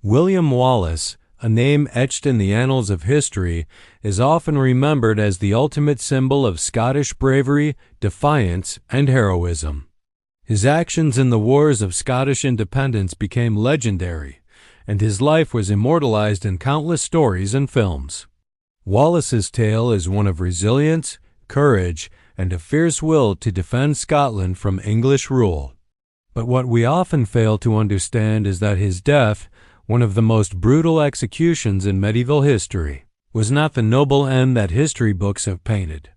William Wallace, a name etched in the annals of history, is often remembered as the ultimate symbol of Scottish bravery, defiance, and heroism. His actions in the wars of Scottish independence became legendary, and his life was immortalized in countless stories and films. Wallace's tale is one of resilience, courage, and a fierce will to defend Scotland from English rule. But what we often fail to understand is that his death, one of the most brutal executions in medieval history, was not the noble end that history books have painted.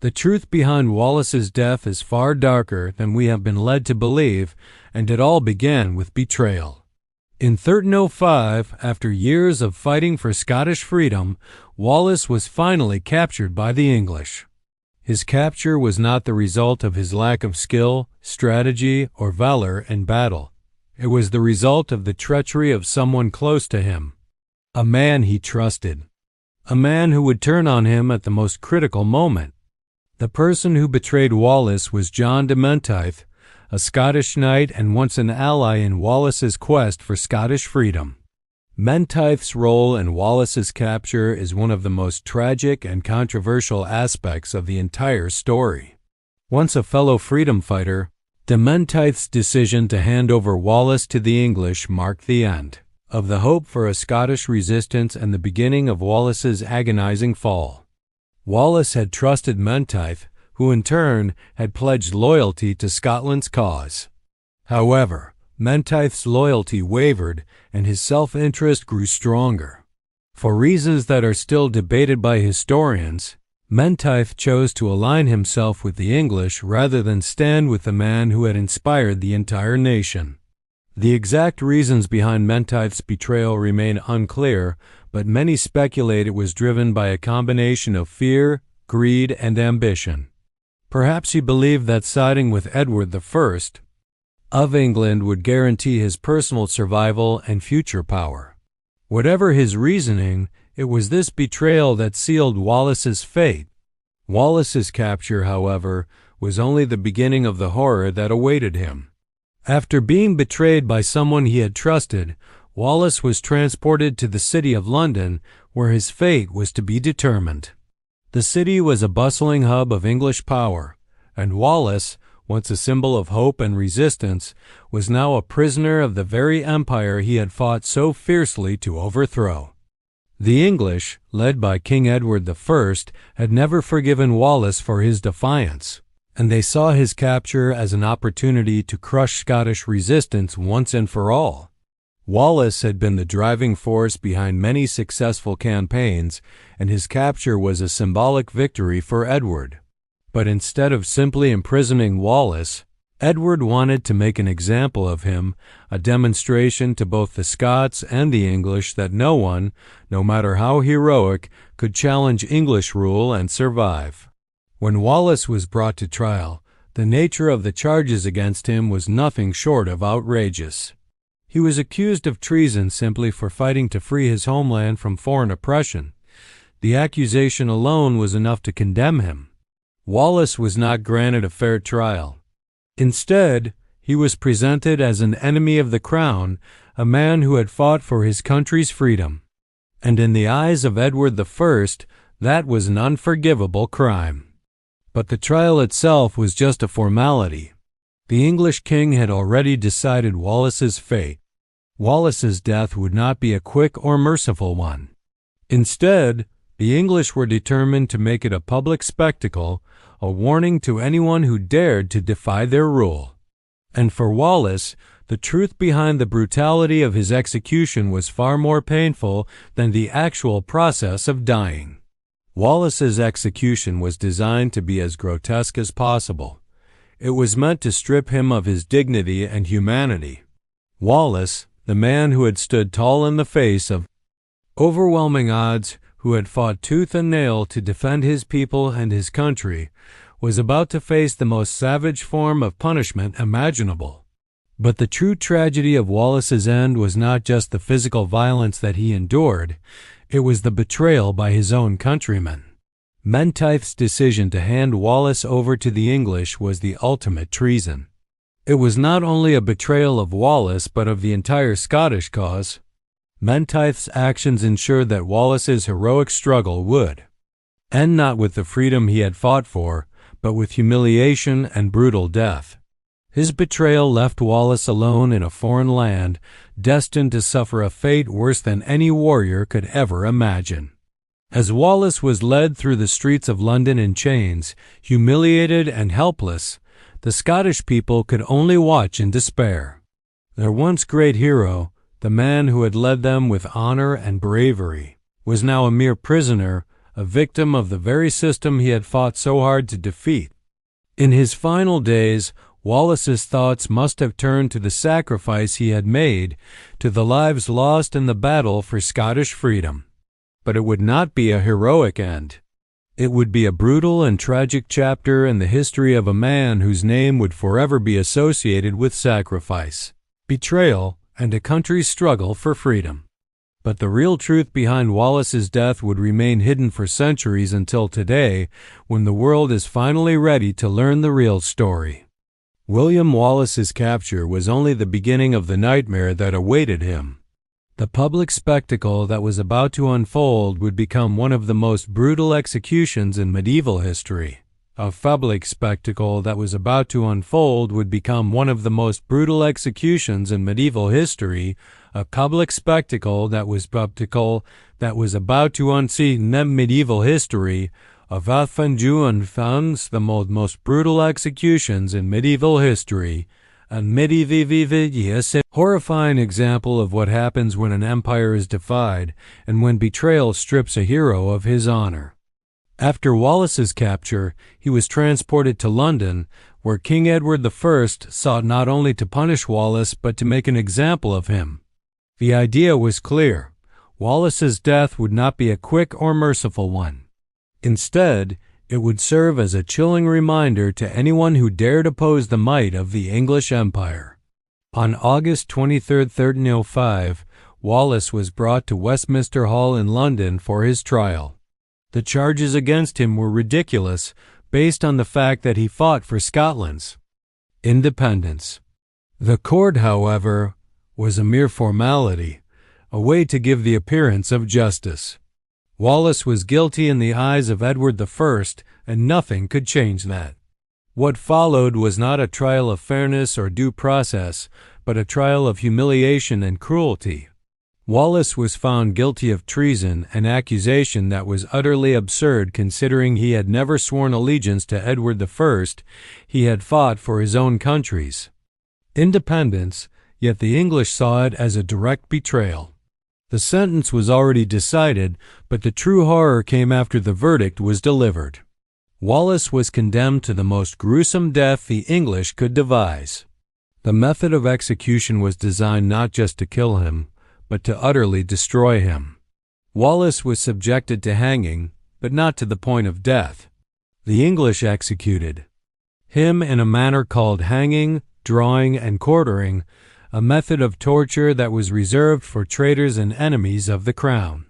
The truth behind Wallace's death is far darker than we have been led to believe, and it all began with betrayal. In 1305, after years of fighting for Scottish freedom, Wallace was finally captured by the English. His capture was not the result of his lack of skill, strategy, or valor in battle. It was the result of the treachery of someone close to him, a man he trusted, a man who would turn on him at the most critical moment. The person who betrayed Wallace was John de Menteith, a Scottish knight and once an ally in Wallace's quest for Scottish freedom. Menteith's role in Wallace's capture is one of the most tragic and controversial aspects of the entire story. Once a fellow freedom fighter, de Menteith's decision to hand over Wallace to the English marked the end of the hope for a Scottish resistance and the beginning of Wallace's agonizing fall. Wallace had trusted Menteith, who in turn had pledged loyalty to Scotland's cause. However, Menteith's loyalty wavered and his self-interest grew stronger. For reasons that are still debated by historians, Menteith chose to align himself with the English rather than stand with the man who had inspired the entire nation. The exact reasons behind Menteith's betrayal remain unclear, but many speculate it was driven by a combination of fear, greed, and ambition. Perhaps he believed that siding with Edward I of England would guarantee his personal survival and future power. Whatever his reasoning, it was this betrayal that sealed Wallace's fate. Wallace's capture, however, was only the beginning of the horror that awaited him. After being betrayed by someone he had trusted, Wallace was transported to the city of London, where his fate was to be determined. The city was a bustling hub of English power, and Wallace, once a symbol of hope and resistance, was now a prisoner of the very empire he had fought so fiercely to overthrow. The English, led by King Edward I, had never forgiven Wallace for his defiance, and they saw his capture as an opportunity to crush Scottish resistance once and for all. Wallace had been the driving force behind many successful campaigns, and his capture was a symbolic victory for Edward. But instead of simply imprisoning Wallace, Edward wanted to make an example of him, a demonstration to both the Scots and the English that no one, no matter how heroic, could challenge English rule and survive. When Wallace was brought to trial, the nature of the charges against him was nothing short of outrageous. He was accused of treason simply for fighting to free his homeland from foreign oppression. The accusation alone was enough to condemn him. Wallace was not granted a fair trial. Instead, he was presented as an enemy of the crown, a man who had fought for his country's freedom. And in the eyes of Edward I, that was an unforgivable crime. But the trial itself was just a formality. The English king had already decided Wallace's fate. Wallace's death would not be a quick or merciful one. Instead, the English were determined to make it a public spectacle, a warning to anyone who dared to defy their rule. And for Wallace, the truth behind the brutality of his execution was far more painful than the actual process of dying. Wallace's execution was designed to be as grotesque as possible. It was meant to strip him of his dignity and humanity. Wallace, the man who had stood tall in the face of overwhelming odds, who had fought tooth and nail to defend his people and his country, was about to face the most savage form of punishment imaginable. But the true tragedy of Wallace's end was not just the physical violence that he endured, it was the betrayal by his own countrymen. Menteith's decision to hand Wallace over to the English was the ultimate treason. It was not only a betrayal of Wallace but of the entire Scottish cause. Menteith's actions ensured that Wallace's heroic struggle would end not with the freedom he had fought for, but with humiliation and brutal death. His betrayal left Wallace alone in a foreign land, destined to suffer a fate worse than any warrior could ever imagine. As Wallace was led through the streets of London in chains, humiliated and helpless, the Scottish people could only watch in despair. Their once great hero, the man who had led them with honor and bravery, was now a mere prisoner, a victim of the very system he had fought so hard to defeat. In his final days, Wallace's thoughts must have turned to the sacrifice he had made, to the lives lost in the battle for Scottish freedom. But it would not be a heroic end. It would be a brutal and tragic chapter in the history of a man whose name would forever be associated with sacrifice, betrayal, and a country's struggle for freedom. But the real truth behind Wallace's death would remain hidden for centuries until today, when the world is finally ready to learn the real story. William Wallace's capture was only the beginning of the nightmare that awaited him. The public spectacle that was about to unfold would become one of the most brutal executions in medieval history. A public spectacle that was about to unfold would become one of the most brutal executions in medieval history. A public spectacle that was about to unseat medieval history. Of and founds the most brutal executions in medieval history. A horrifying example of what happens when an empire is defied and when betrayal strips a hero of his honor. After Wallace's capture, he was transported to London, where King Edward I sought not only to punish Wallace but to make an example of him. The idea was clear. Wallace's death would not be a quick or merciful one. Instead, it would serve as a chilling reminder to anyone who dared oppose the might of the English Empire. On August 23, 1305, Wallace was brought to Westminster Hall in London for his trial. The charges against him were ridiculous, based on the fact that he fought for Scotland's independence. The court, however, was a mere formality, a way to give the appearance of justice. Wallace was guilty in the eyes of Edward I, and nothing could change that. What followed was not a trial of fairness or due process, but a trial of humiliation and cruelty. Wallace was found guilty of treason, an accusation that was utterly absurd considering he had never sworn allegiance to Edward I. He had fought for his own country's independence, yet the English saw it as a direct betrayal. The sentence was already decided, but the true horror came after the verdict was delivered. Wallace was condemned to the most gruesome death the English could devise. The method of execution was designed not just to kill him, but to utterly destroy him. Wallace was subjected to hanging, but not to the point of death. The English executed him in a manner called hanging, drawing, and quartering, a method of torture that was reserved for traitors and enemies of the crown.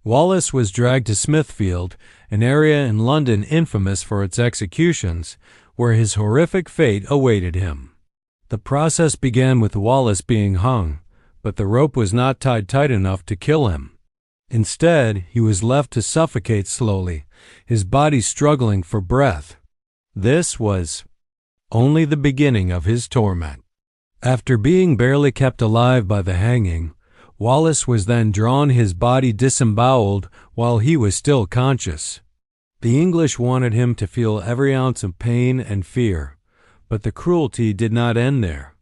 Wallace was dragged to Smithfield, an area in London infamous for its executions, where his horrific fate awaited him. The process began with Wallace being hung, but the rope was not tied tight enough to kill him. Instead, he was left to suffocate slowly, his body struggling for breath. This was only the beginning of his torment. After being barely kept alive by the hanging, Wallace was then drawn, his body disemboweled while he was still conscious. The English wanted him to feel every ounce of pain and fear, but the cruelty did not end there.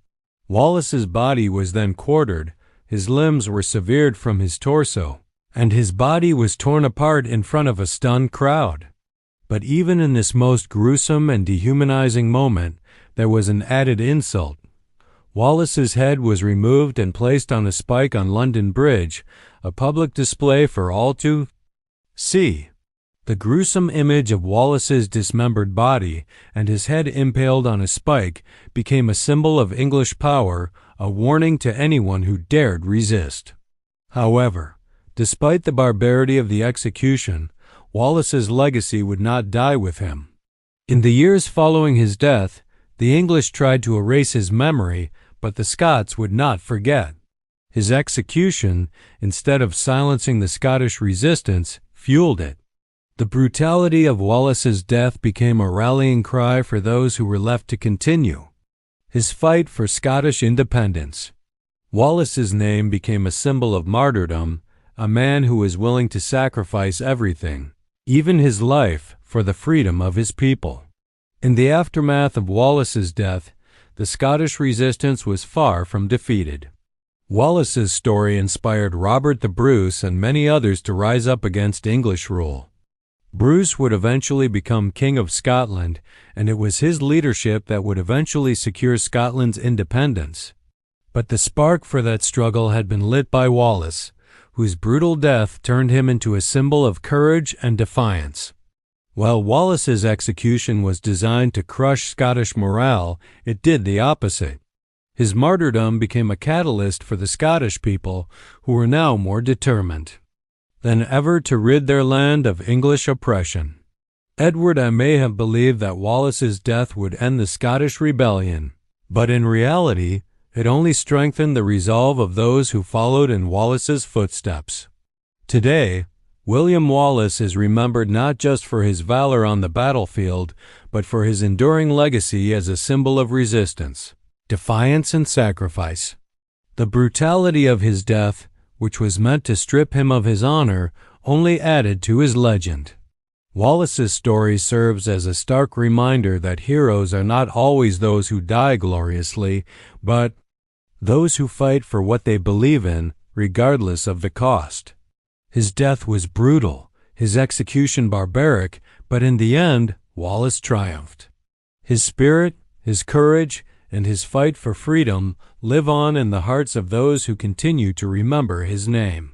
Wallace's body was then quartered, his limbs were severed from his torso, and his body was torn apart in front of a stunned crowd. But even in this most gruesome and dehumanizing moment, there was an added insult. Wallace's head was removed and placed on a spike on London Bridge, a public display for all to see. The gruesome image of Wallace's dismembered body and his head impaled on a spike became a symbol of English power, a warning to anyone who dared resist. However, despite the barbarity of the execution, Wallace's legacy would not die with him. In the years following his death, the English tried to erase his memory, but the Scots would not forget. His execution, instead of silencing the Scottish resistance, fueled it. The brutality of Wallace's death became a rallying cry for those who were left to continue his fight for Scottish independence. Wallace's name became a symbol of martyrdom, a man who was willing to sacrifice everything, even his life, for the freedom of his people. In the aftermath of Wallace's death, the Scottish resistance was far from defeated. Wallace's story inspired Robert the Bruce and many others to rise up against English rule. Bruce would eventually become King of Scotland, and it was his leadership that would eventually secure Scotland's independence. But the spark for that struggle had been lit by Wallace, whose brutal death turned him into a symbol of courage and defiance. While Wallace's execution was designed to crush Scottish morale, it did the opposite. His martyrdom became a catalyst for the Scottish people, who were now more determined than ever to rid their land of English oppression. Edward may have believed that Wallace's death would end the Scottish rebellion, but in reality, it only strengthened the resolve of those who followed in Wallace's footsteps. Today, William Wallace is remembered not just for his valor on the battlefield, but for his enduring legacy as a symbol of resistance, defiance, and sacrifice. The brutality of his death, which was meant to strip him of his honor, only added to his legend. Wallace's story serves as a stark reminder that heroes are not always those who die gloriously, but those who fight for what they believe in, regardless of the cost. His death was brutal, his execution barbaric, but in the end, Wallace triumphed. His spirit, his courage, and his fight for freedom live on in the hearts of those who continue to remember his name.